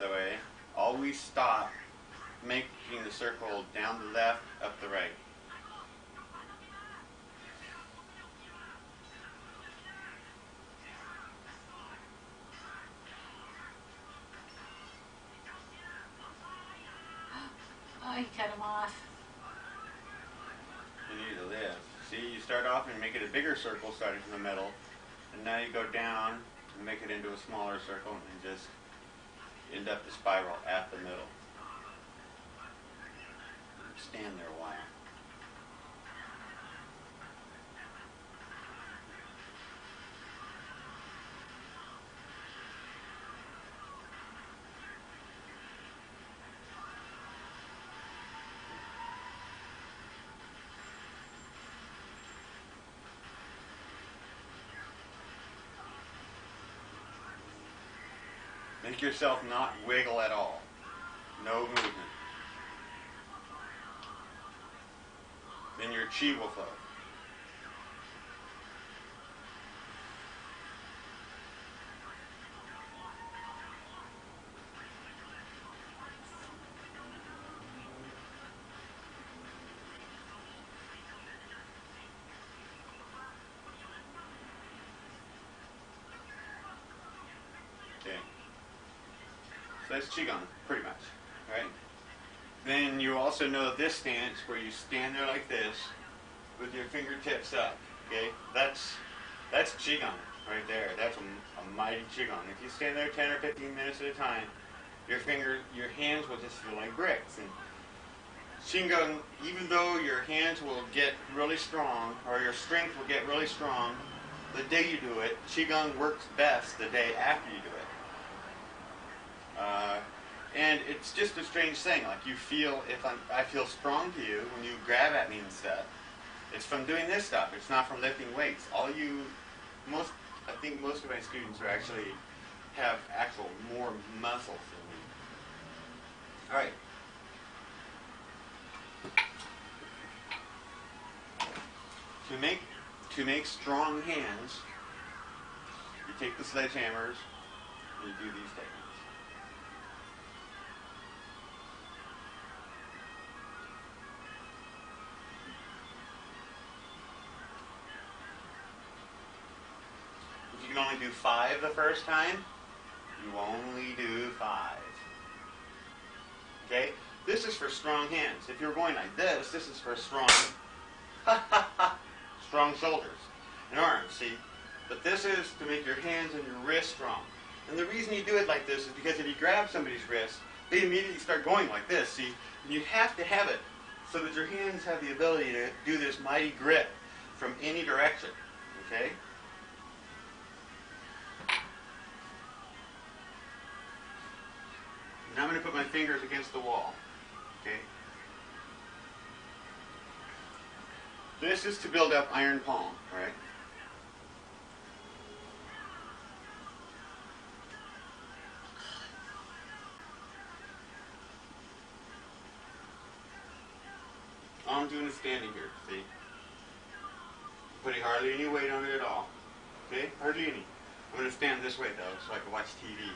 the way, always stop making the circle down the left, up the right. Oh, you cut him off. You need to live. See, you start off and make it a bigger circle starting from the middle, and now you go down and make it into a smaller circle and just end up the spiral at the middle. Stand there a while. Make yourself not wiggle at all. No movement. Then your chi will flow. Okay. So that's Qigong, pretty much, right? Then you also know this stance where you stand there like this with your fingertips up, okay? That's Qigong right there. That's a mighty Qigong. If you stand there 10 or 15 minutes at a time, your hands will just feel like bricks. And Qigong, even though your hands will get really strong, or your strength will get really strong, the day you do it, Qigong works best the day after you do it. And it's just a strange thing. Like you feel, I feel strong to you when you grab at me and stuff. It's from doing this stuff. It's not from lifting weights. I think most of my students are actually have actual more muscle than me. All right. To make strong hands, you take the sledgehammers and you do these techniques. If you can only do 5 the first time, you only do 5. Okay? This is for strong hands. If you're going like this is for strong, strong shoulders and arms, see? But this is to make your hands and your wrists strong. And the reason you do it like this is because if you grab somebody's wrist, they immediately start going like this, see? And you have to have it so that your hands have the ability to do this mighty grip from any direction, okay? Now I'm going to put my fingers against the wall, okay? This is to build up iron palm, right? All I'm doing is standing here, see? Putting hardly any weight on it at all, okay? Hardly any. I'm going to stand this way, though, so I can watch TV.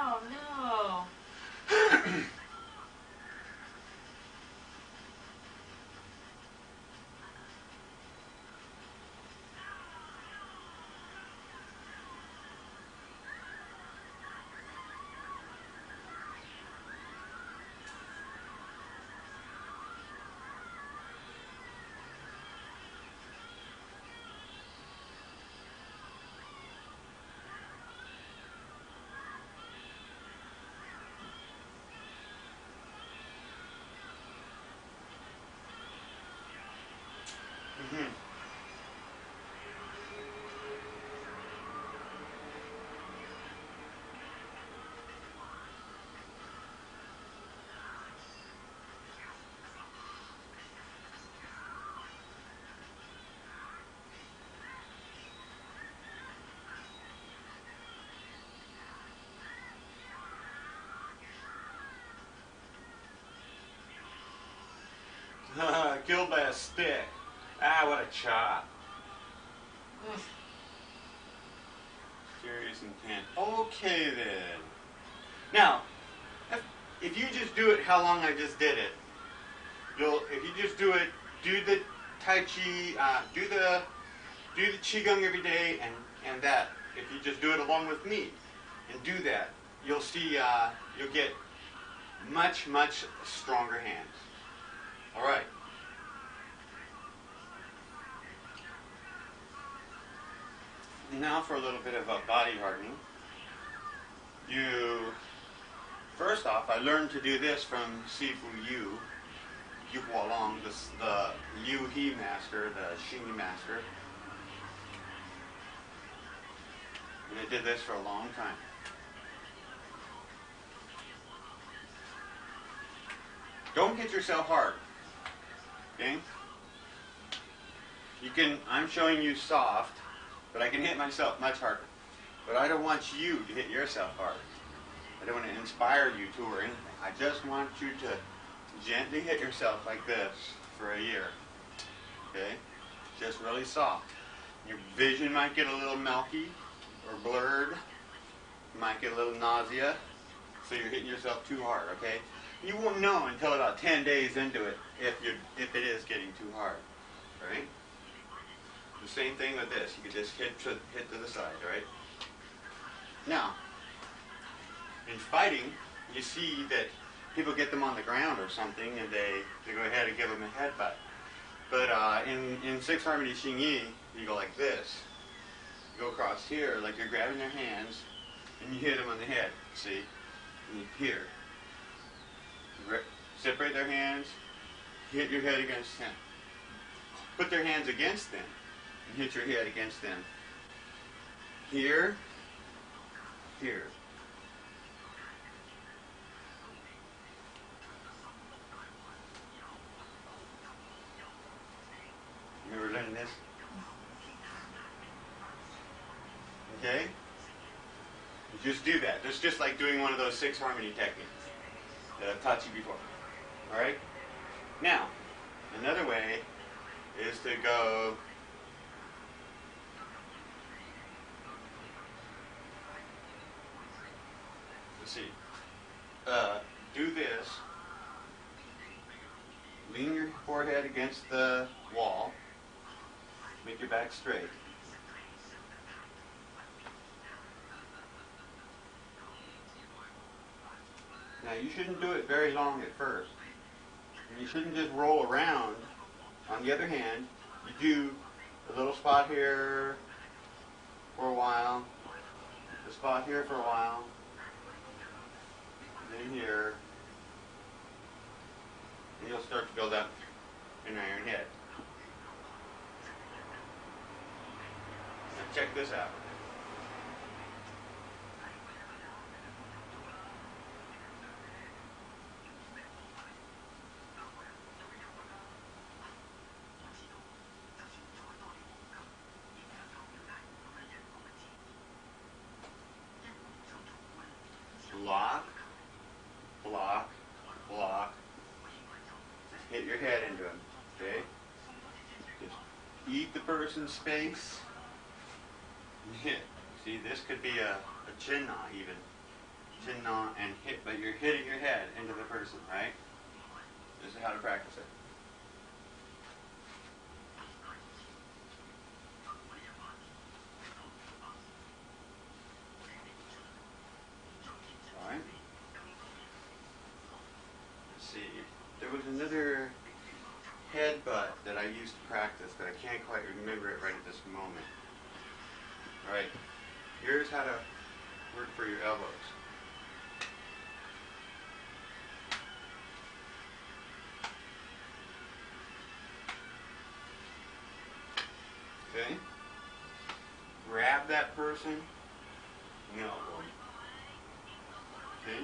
Oh no. Mm-hmm. got killed by a stick. Ah, what a chop. Serious intent. Okay then. Now, if you just do it how long I just did it, if you just do it, do the Tai Chi, do the Qigong every day, and that. If you just do it along with me, and do that, you'll see, you'll get much, much stronger hands. All right. Now for a little bit of a body hardening. First off, I learned to do this from Sifu Yu Hualong, the Liu He master, the Xingyi master. And I did this for a long time. Don't hit yourself hard. Okay? I'm showing you soft, but I can hit myself much harder. But I don't want you to hit yourself hard. I don't want to inspire you to or anything. I just want you to gently hit yourself like this for a year. Okay? Just really soft. Your vision might get a little milky or blurred. You might get a little nausea. So you're hitting yourself too hard, okay? You won't know until about 10 days into it if it is getting too hard. Right? The same thing with this. You can just hit to the side, right? Now, in fighting, you see that people get them on the ground or something, and they go ahead and give them a headbutt. But in Six Harmony Xingyi, you go like this. You go across here, like you're grabbing their hands, and you hit them on the head. See? And here. Separate their hands. Hit your head against them. Put their hands against them, and hit your head against them. Here. Here. Remember learning this? Okay? You just do that. It's just like doing one of those Six Harmony techniques that I've taught you before. Alright? Now, another way is to go do this. Lean your forehead against the wall. Make your back straight. Now you shouldn't do it very long at first. And you shouldn't just roll around. On the other hand, you do a little spot here for a while, a spot here for a while, then here, and you'll start to build up an iron head. Now check this out. Block, block, block. Hit your head into him, okay? Just eat the person's space. Hit. See, this could be a chin knot even. Chin knot and hit, but you're hitting your head into the person, right? This is how to practice it. Alright. Let's see. There was another headbutt that I used to practice, but I can't quite remember it right at this moment. Alright. Here's how to work for your elbows. Okay? Grab that person and elbow him. Okay?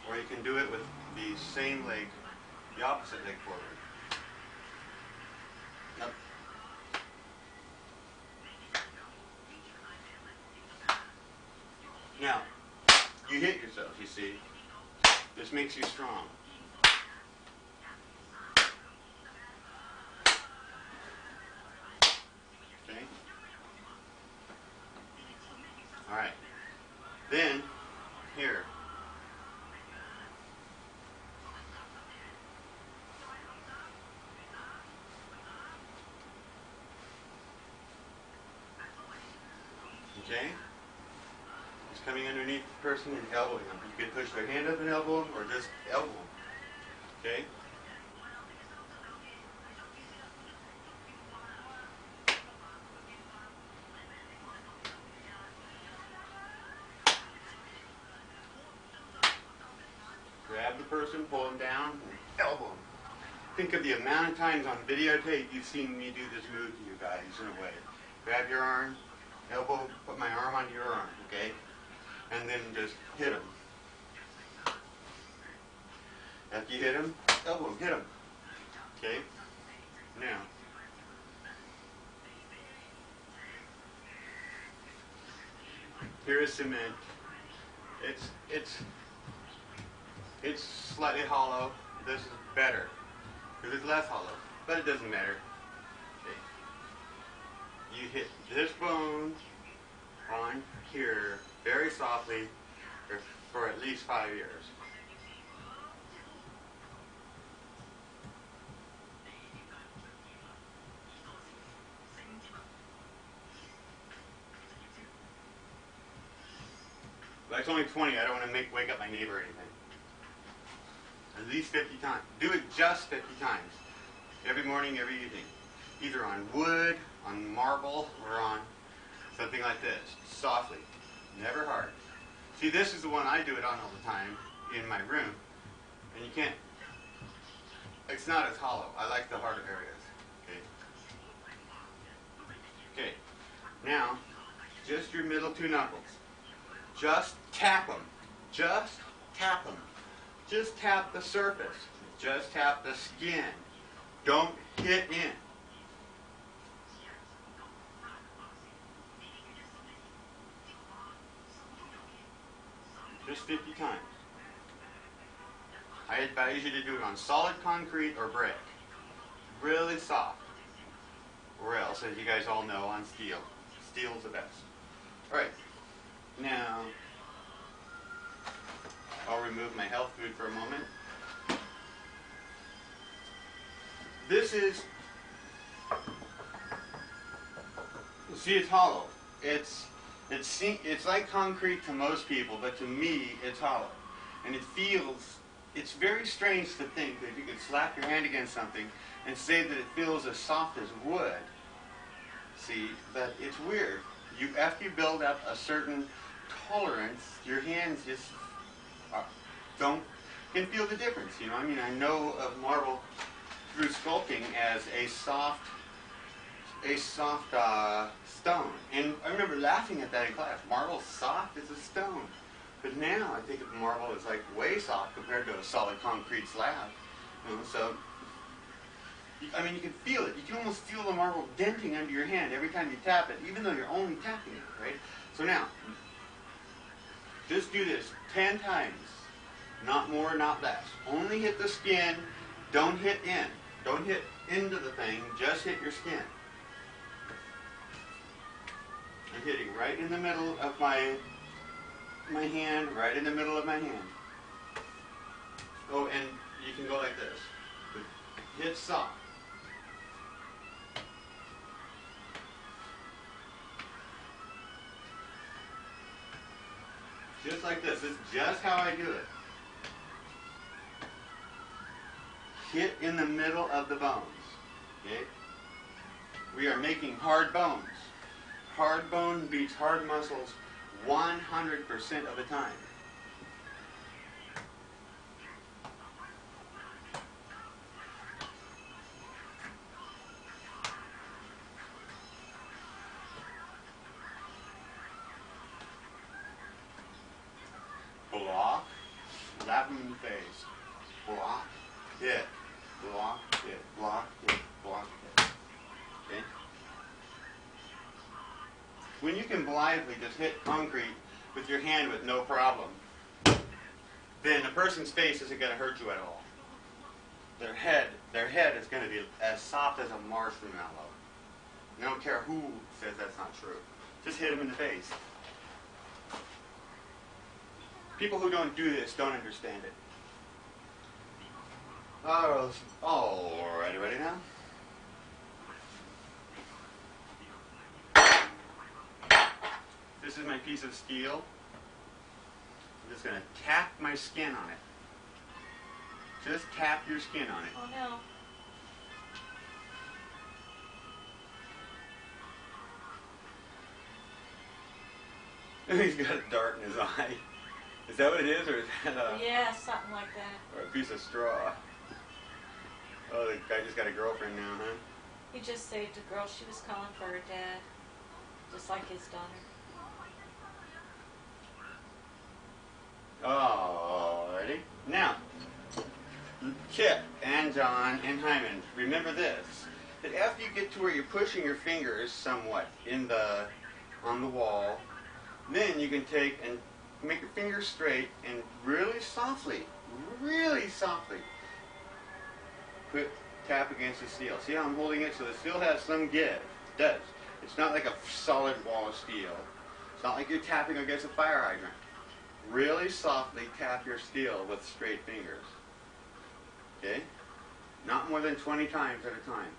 Or you can do it with the same leg, the opposite leg forward. Yep. Now, you hit yourself, you see. This makes you strong. Alright. Then, here. Okay? It's coming underneath the person and elbowing them. You can push their hand up and elbow them, or just elbow them. Okay? Grab the person, pull them down, and elbow them. Think of the amount of times on videotape you've seen me do this move to you guys in a way. Grab your arm, elbow, put my arm on your arm, okay? And then just hit them. After you hit them, elbow them, hit them. Okay? Now, here is cement. It's slightly hollow. This is better because it's less hollow, but it doesn't matter. Okay. You hit this bone on here very softly for at least 5 years. That's only 20. I don't want to wake up my neighbor or anything. At least 50 times. Do it just 50 times. Every morning, every evening. Either on wood, on marble, or on something like this. Softly. Never hard. See, this is the one I do it on all the time in my room. And you can't. It's not as hollow. I like the harder areas. Okay. Okay. Now, just your middle two knuckles. Just tap them. Just tap them. Just tap the surface. Just tap the skin. Don't hit in. Just 50 times. I advise you to do it on solid concrete or brick. Really soft. Or else, as you guys all know, on steel. Steel's the best. Alright. Now, I'll remove my health food for a moment. This is, see, it's hollow. It's like concrete to most people, but to me, it's hollow. And it feels, it's very strange to think that you could slap your hand against something and say that it feels as soft as wood. See, but it's weird. After you build up a certain tolerance, your hands just can feel the difference. You know, I mean, I know of marble through sculpting as a soft stone, and I remember laughing at that in class. Marble's soft as a stone, but now I think of marble as like way soft compared to a solid concrete slab. You know, so I mean, you can feel it. You can almost feel the marble denting under your hand every time you tap it, even though you're only tapping it, right? So now, just do this 10 times. Not more, not less. Only hit the skin. Don't hit in. Don't hit into the thing. Just hit your skin. I'm hitting right in the middle of my hand, right in the middle of my hand. Oh, and you can go like this. But hit soft. Just like this. This is just how I do it. Hit in the middle of the bones. Okay? We are making hard bones. Hard bone beats hard muscles 100% of the time. Block, slap them in the face. Block, hit. Block, hit. Block, hit. Block, hit. Okay? When you can blithely just hit concrete with your hand with no problem, then a person's face isn't going to hurt you at all. Their head is going to be as soft as a marshmallow. I don't care who says that's not true. Just hit them in the face. People who don't do this don't understand it. Alrighty, ready now? This is my piece of steel. I'm just going to tap my skin on it. Just tap your skin on it. Oh no. He's got a dart in his eye. Is that what it is, or is that Yeah, something like that. or a piece of straw? Oh, the guy just got a girlfriend now, huh? He just saved a girl. She was calling for her dad, just like his daughter. Alrighty. Now, Kip and John and Hyman, remember this: that after you get to where you're pushing your fingers somewhat on the wall, then you can take and make your fingers straight and really softly tap against the steel. See how I'm holding it? So the steel has some give. It does. It's not like a solid wall of steel. It's not like you're tapping against a fire hydrant. Really softly tap your steel with straight fingers. Okay? Not more than 20 times at a time.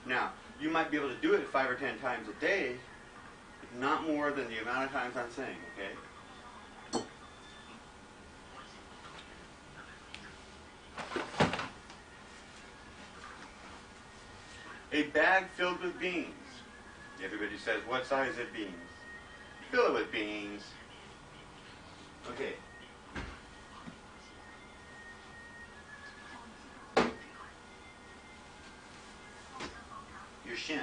Now, you might be able to do it 5 or 10 times a day, but not more than the amount of times I'm saying, okay? A bag filled with beans. Everybody says, what size of beans? Fill it with beans. Okay. Your shin.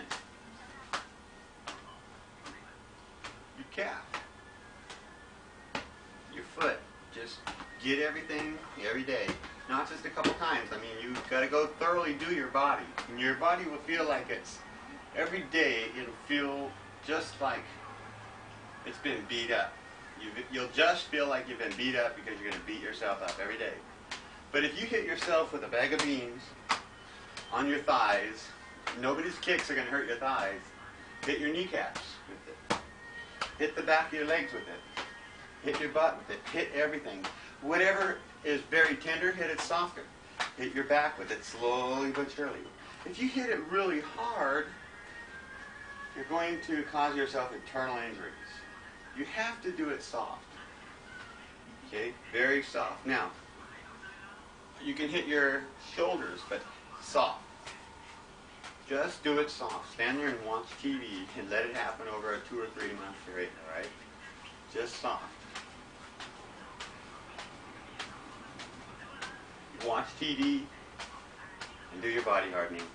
Your calf. Your foot. Just get everything every day. Not just a couple times. I mean, you've got to go thoroughly do your body. And your body will feel like it's, every day, it'll feel just like it's been beat up. You'll just feel like you've been beat up because you're going to beat yourself up every day. But if you hit yourself with a bag of beans on your thighs, nobody's kicks are going to hurt your thighs. Hit your kneecaps with it. Hit the back of your legs with it. Hit your butt with it. Hit everything. Whatever is very tender, hit it softer. Hit your back with it slowly but surely. If you hit it really hard, you're going to cause yourself internal injuries. You have to do it soft. Okay? Very soft. Now, you can hit your shoulders, but soft. Just do it soft. Stand there and watch TV and let it happen over a 2 or 3 month period, all right? Just soft. Watch TV and do your body hardening.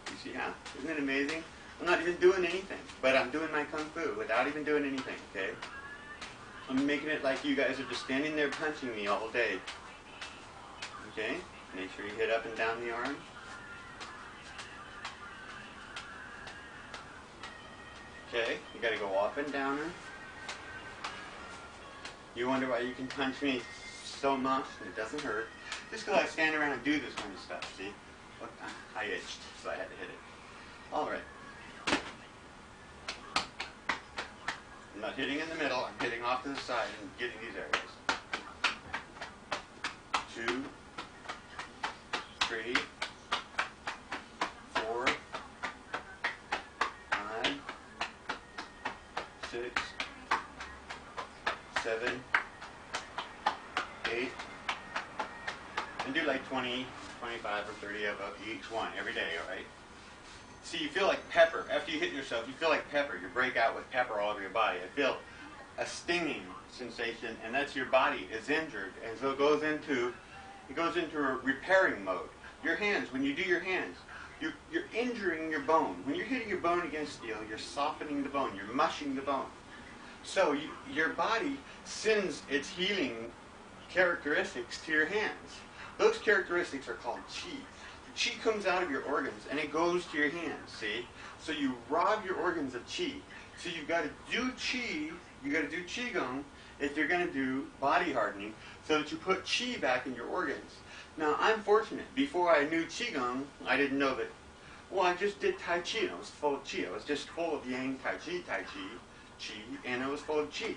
You see how? Isn't it amazing? I'm not even doing anything, but I'm doing my Kung Fu without even doing anything, okay? I'm making it like you guys are just standing there punching me all day. Okay? Make sure you hit up and down the arm. Okay? You gotta go up and down her. You wonder why you can punch me so much and it doesn't hurt. Just because I stand around and do this kind of stuff, see? Look, I itched, so I had to hit it. Alright. I'm not hitting in the middle, I'm hitting off to the side and getting these areas. 2, 3, 4, 5, 6, 7, 8, and do like 20, 25, or 30 of each one every day, alright? See, you feel like pepper. After you hit yourself, you feel like pepper. You break out with pepper all over your body. I feel a stinging sensation, and that's your body is injured, and so it goes into a repairing mode. Your hands, when you do your hands, you're injuring your bone. When you're hitting your bone against steel, you're softening the bone. You're mushing the bone. So your body sends its healing characteristics to your hands. Those characteristics are called chi. Chi comes out of your organs and it goes to your hands, see? So you rob your organs of chi. So you've got to do chi, you got to do qigong if you're going to do body hardening so that you put chi back in your organs. Now, I'm fortunate. Before I knew qigong, I didn't know that, well, I just did Tai Chi and it was full of chi. I was just full of Yang Tai Chi, chi, and it was full of chi.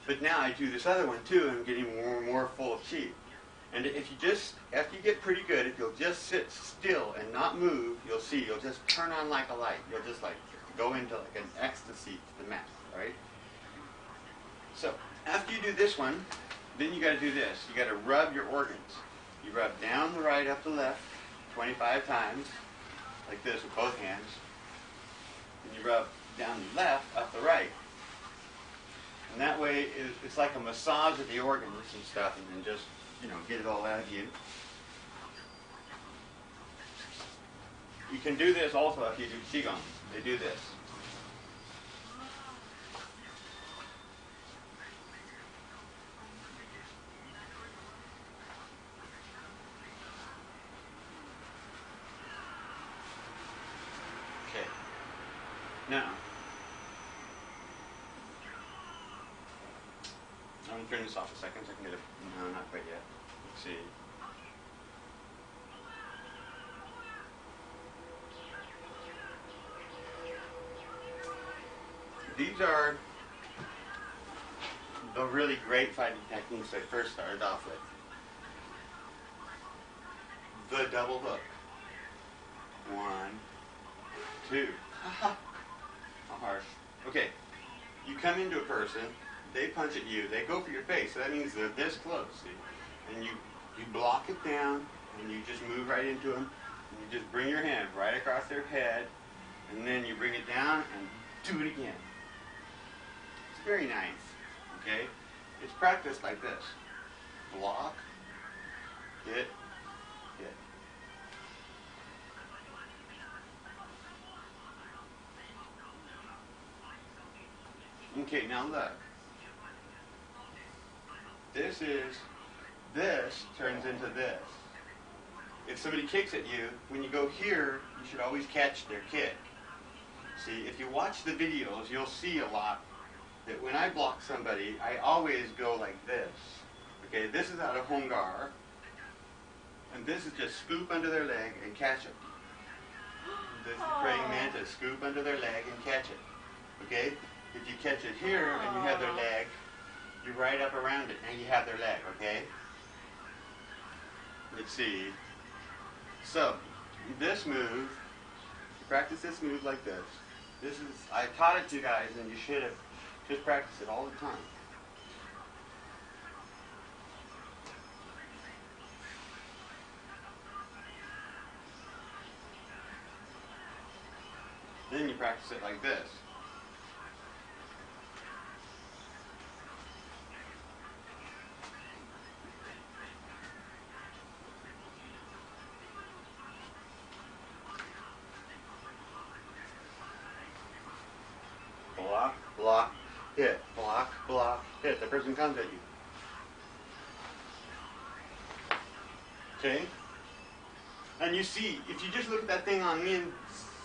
But now I do this other one too, and I'm getting more and more full of chi. And if you just, after you get pretty good, if you'll just sit still and not move, you'll see, you'll just turn on like a light. You'll just like go into like an ecstasy to the mat, all right? So after you do this one, then you got to do this. You got to rub your organs. You rub down the right, up the left, 25 times, like this with both hands. And you rub down the left, up the right. And that way, it's like a massage of the organs and stuff, and then just, you know, get it all out of you. You can do this also if you do Qigong. They do this. Okay. Now, I'm going to turn this off a second so I can get it. No, not quite yet. Let's see. These are the really great fighting techniques I first started off with. The double hook. 1, 2. How harsh. Okay. You come into a person, they punch at you, they go for your face, so that means they're this close, see? And you block it down, and you just move right into them, and you just bring your hand right across their head, and then you bring it down and do it again. It's very nice, okay? It's practiced like this. Block, hit, hit. Okay, now look. This turns into this. If somebody kicks at you, when you go here, you should always catch their kick. See, if you watch the videos, you'll see a lot that when I block somebody, I always go like this. Okay, this is out of Hongar, and this is just scoop under their leg and catch it. This is praying mantis, scoop under their leg and catch it. Okay? If you catch it here and you have their leg, you're right up around it and you have their leg, okay? Let's see. So, this move, practice this move like this. This is, I taught it to you guys and you should have just practiced it all the time. Then you practice it like this. Block, block, hit, block, block, hit. The person comes at you. Okay? And you see, if you just look at that thing on me and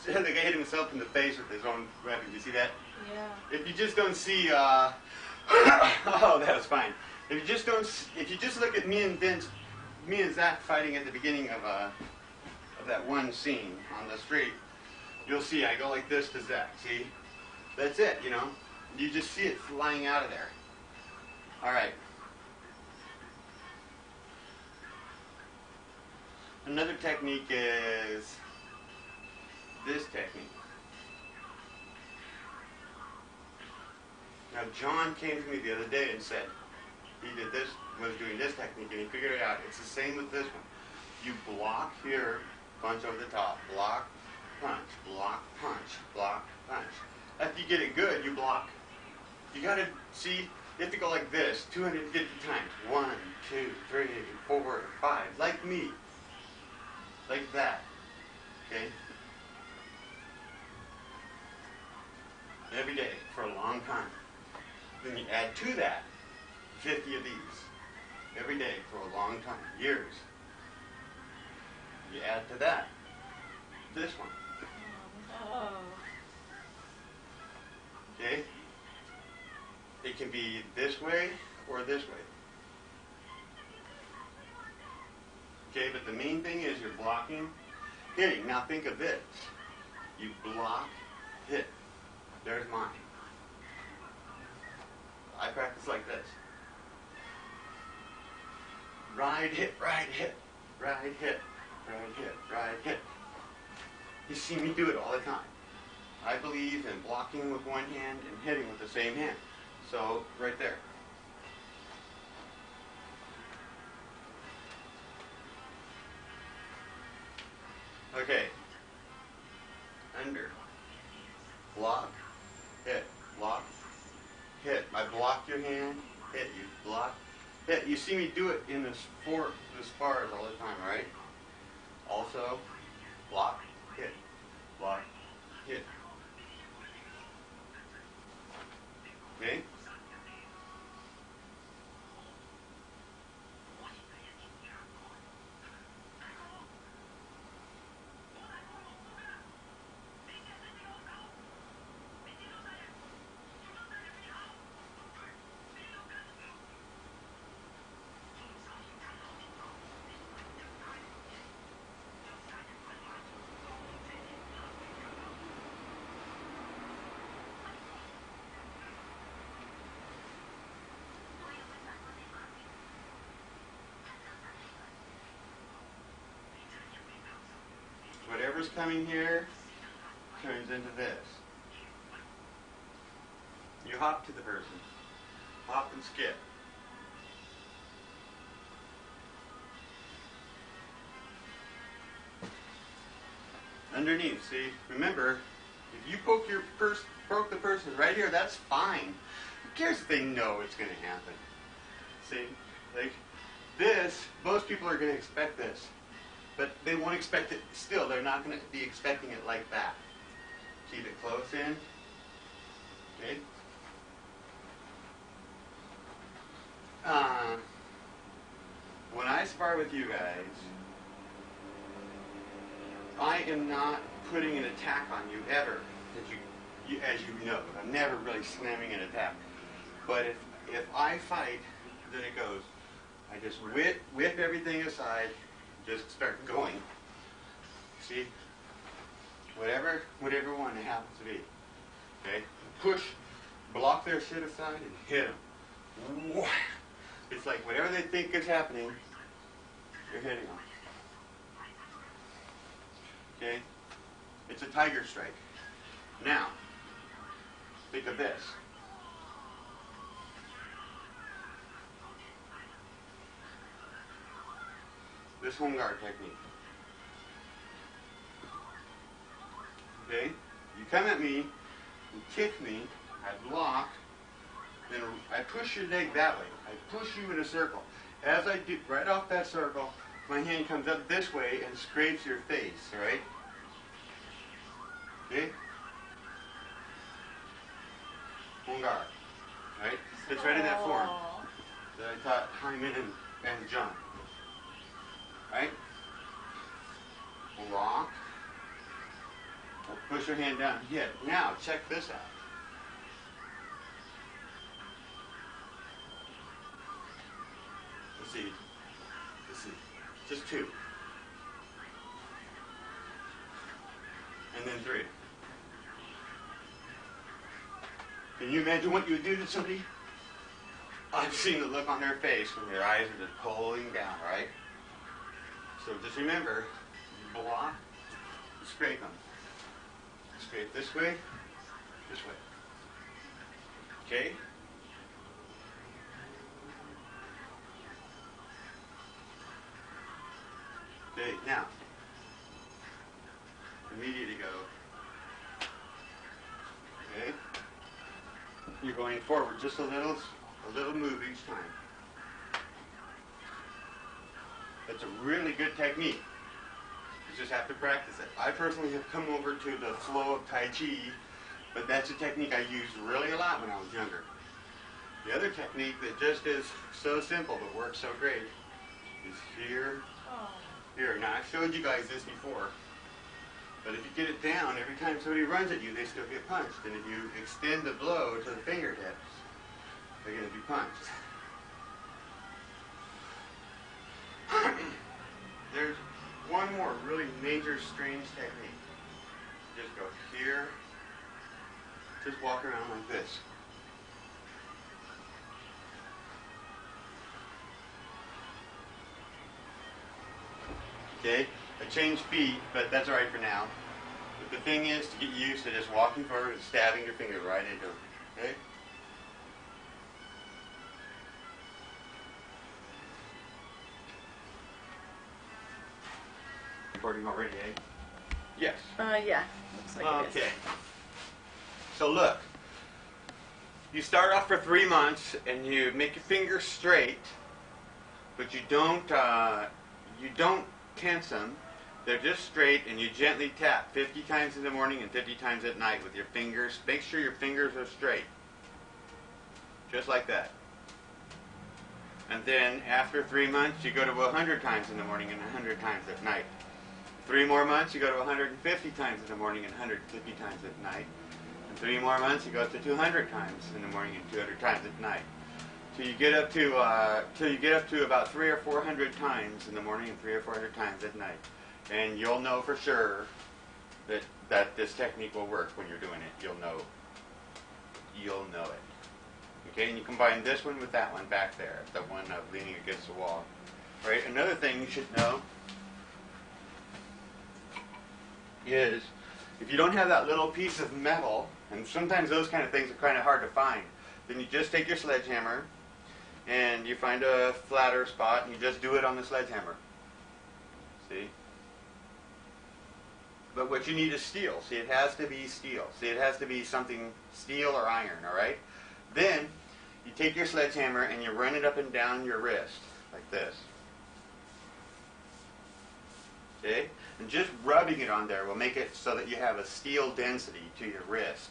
the guy hit himself in the face with his own weapon. You see that? Yeah. If you just don't see, oh, that was fine. If you just look at me and Zach fighting at the beginning of that one scene on the street, you'll see I go like this to Zach. See? That's it, you know? You just see it flying out of there. All right. Another technique is this technique. Now, John came to me the other day and said he was doing this technique, and he figured it out. It's the same with this one. You block here, punch over the top, block, punch, block, punch. After you get it good, you block. You gotta see, you have to go like this 250 times. 1, 2, 3, 4, 5, like me. Like that. Okay? Every day for a long time. Then you add to that 50 of these. Every day for a long time. Years. You add to that this one. Oh. Okay? It can be this way or this way. Okay, but the main thing is you're blocking, hitting. Now think of this. You block, hit. There's mine. I practice like this. Ride, hit, ride, hit, ride, hit, ride, hit, ride, hit. You see me do it all the time. I believe in blocking with one hand and hitting with the same hand. So, right there. Okay. Under. Block. Hit. Block. Hit. I block your hand. Hit. You block. Hit. You see me do it in this bars all the time, right? Also, block. Hit. Block. Hit. Okay? Whatever's coming here turns into this. You hop to the person. Hop and skip. Underneath, see? Remember, if you poke the person right here, that's fine. Who cares if they know it's going to happen? See? Like, this, most people are going to expect this. But they won't expect it still. They're not going to be expecting it like that. Keep it close in. Okay? When I spar with you guys, I am not putting an attack on you ever. As you know, I'm never really slamming an attack. But if I fight, then it goes. I just whip everything aside, just start going. See? Whatever one it happens to be. Okay? Push, block their shit aside, and hit them. It's like whatever they think is happening, you're hitting them. Okay? It's a tiger strike. Now, think of this. This home guard technique. Okay? You come at me, you kick me, I block, then I push your leg that way. I push you in a circle. As I do, right off that circle, my hand comes up this way and scrapes your face, right? Okay? Home guard. Right? It's right in that form that I taught Hyman and John. Right? Block. Push your hand down. Hit. Now, check this out. Let's see. Just two. And then three. Can you imagine what you would do to somebody? I've seen the look on their face when their eyes are just pulling down, right? So just remember, you block, you scrape them. Scrape this way. Okay? Okay, now, immediately go. Okay? You're going forward just a little move each time. It's a really good technique. You just have to practice it. I personally have come over to the flow of Tai Chi, but that's a technique I used really a lot when I was younger. The other technique that just is so simple but works so great is here, here. Now, I've showed you guys this before, but if you get it down, every time somebody runs at you, they still get punched. And if you extend the blow to the fingertips, they're going to be punched. There's one more really major strange technique. Just go here, just walk around like this. Okay? I changed feet, but that's alright for now. But the thing is to get used to just walking forward and stabbing your finger right into it. Okay? Recording already, eh? Yes. Yeah. Looks like it is. Okay. So look, you start off for 3 months and you make your fingers straight, but you don't tense them. They're just straight, and you gently tap 50 times in the morning and 50 times at night with your fingers. Make sure your fingers are straight, just like that. And then after 3 months, you go to 100 times in the morning and 100 times at night. 3 more months, you go to 150 times in the morning and 150 times at night. And 3 more months, you go up to 200 times in the morning and 200 times at night. Till you get up to about 300 or 400 times in the morning and 300 or 400 times at night. And you'll know for sure that this technique will work when you're doing it. You'll know it. Okay, and you combine this one with that one back there, the one leaning against the wall. Right. Another thing you should know is if you don't have that little piece of metal, and sometimes those kind of things are kind of hard to find, then you just take your sledgehammer and you find a flatter spot and you just do it on the sledgehammer. See? But what you need is steel. See, it has to be steel. See, it has to be something steel or iron, all right? Then you take your sledgehammer and you run it up and down your wrist like this. Okay? And just rubbing it on there will make it so that you have a steel density to your wrist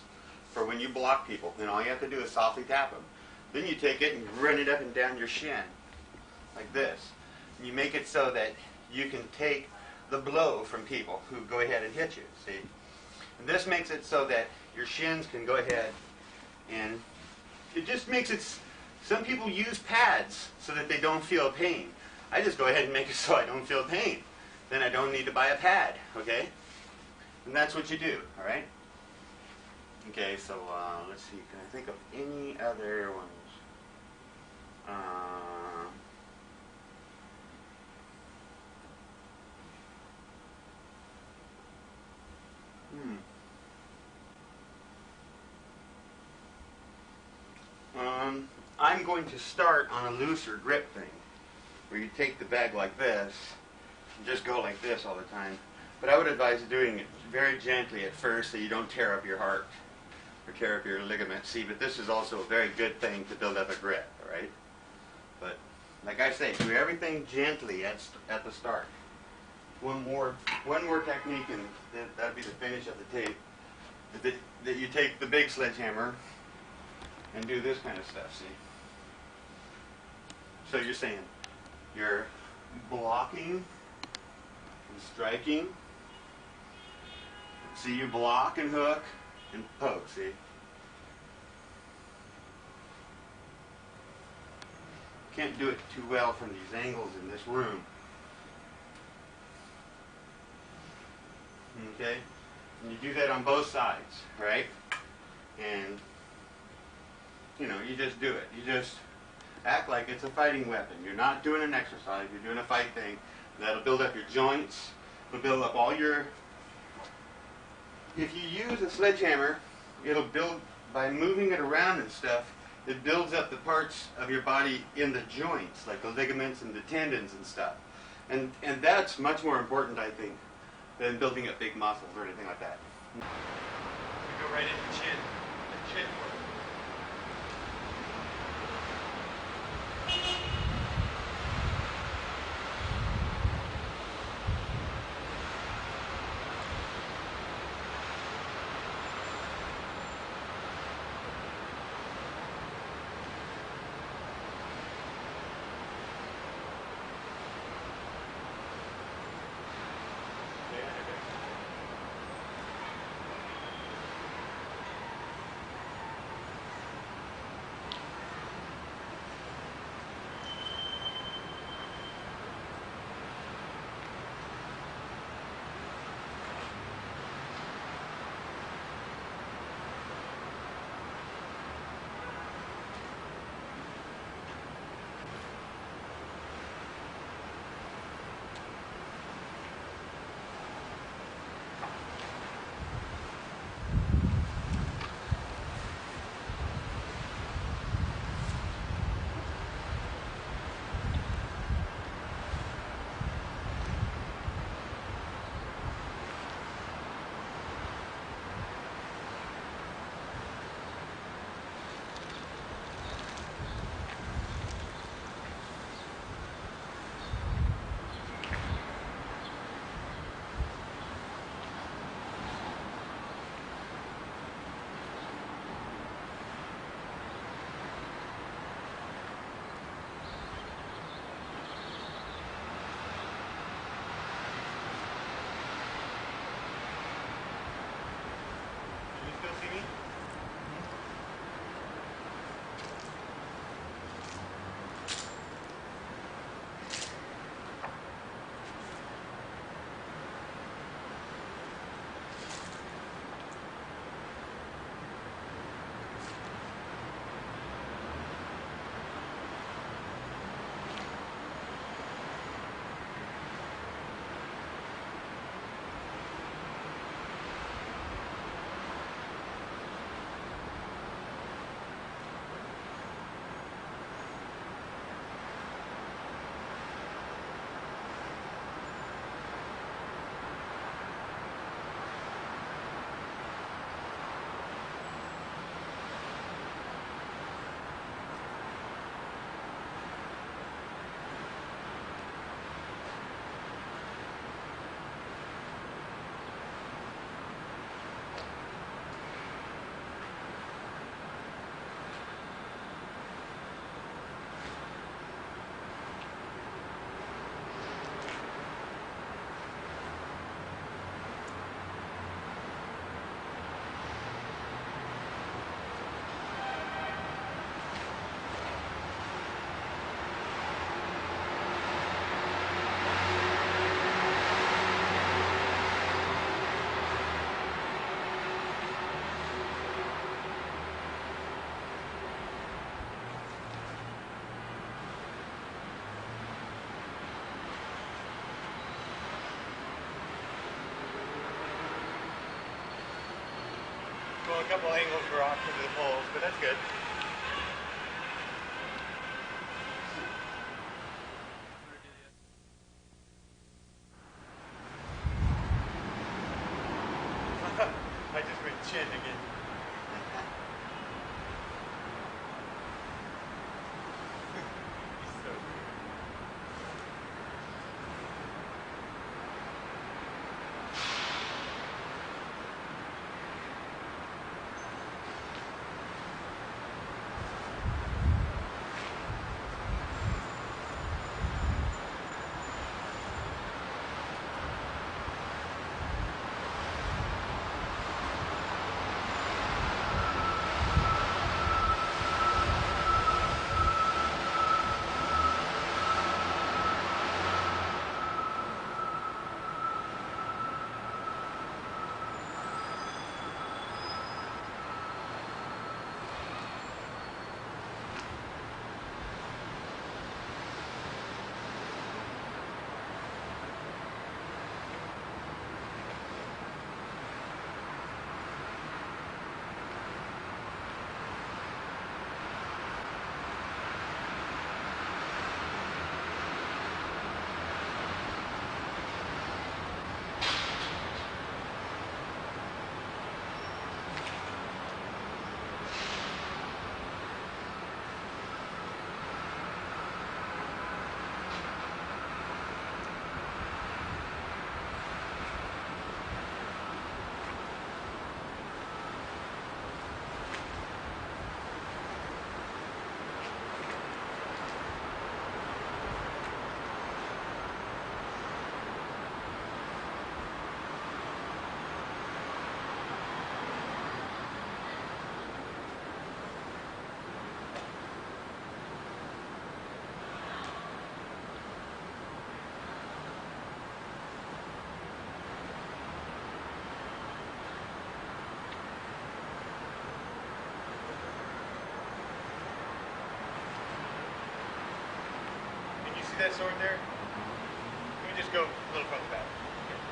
for when you block people. Then all you have to do is softly tap them. Then you take it and run it up and down your shin like this. And you make it so that you can take the blow from people who go ahead and hit you, see? And this makes it so that your shins can go ahead and it just makes it, some people use pads so that they don't feel pain. I just go ahead and make it so I don't feel pain. Then I don't need to buy a pad, okay? And that's what you do, all right? Okay, so let's see, can I think of any other ones? I'm going to start on a looser grip thing, where you take the bag like this, and just go like this all the time. But I would advise doing it very gently at first so you don't tear up your heart or tear up your ligaments. See, but this is also a very good thing to build up a grip, all right? But like I say, do everything gently at the start. One more technique, and that'll be the finish of the tape. That you take the big sledgehammer and do this kind of stuff, see? So you're saying you're blocking and striking. See, you block and hook and poke, see? Can't do it too well from these angles in this room. Okay? And you do that on both sides, right? And, you know, you just do it. You just act like it's a fighting weapon. You're not doing an exercise. You're doing a fight thing. That'll build up your joints. It'll build up all your... If you use a sledgehammer, it'll build, by moving it around and stuff, it builds up the parts of your body in the joints, like the ligaments and the tendons and stuff. And that's much more important, I think, than building up big muscles or anything like that. We go right into chin, the chin work. couple angles were off into the poles, but that's good. I just went chin again. So weird. See that sword there? Let me just go a little further back. Here.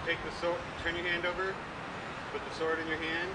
Take the sword, turn your hand over, put the sword in your hand,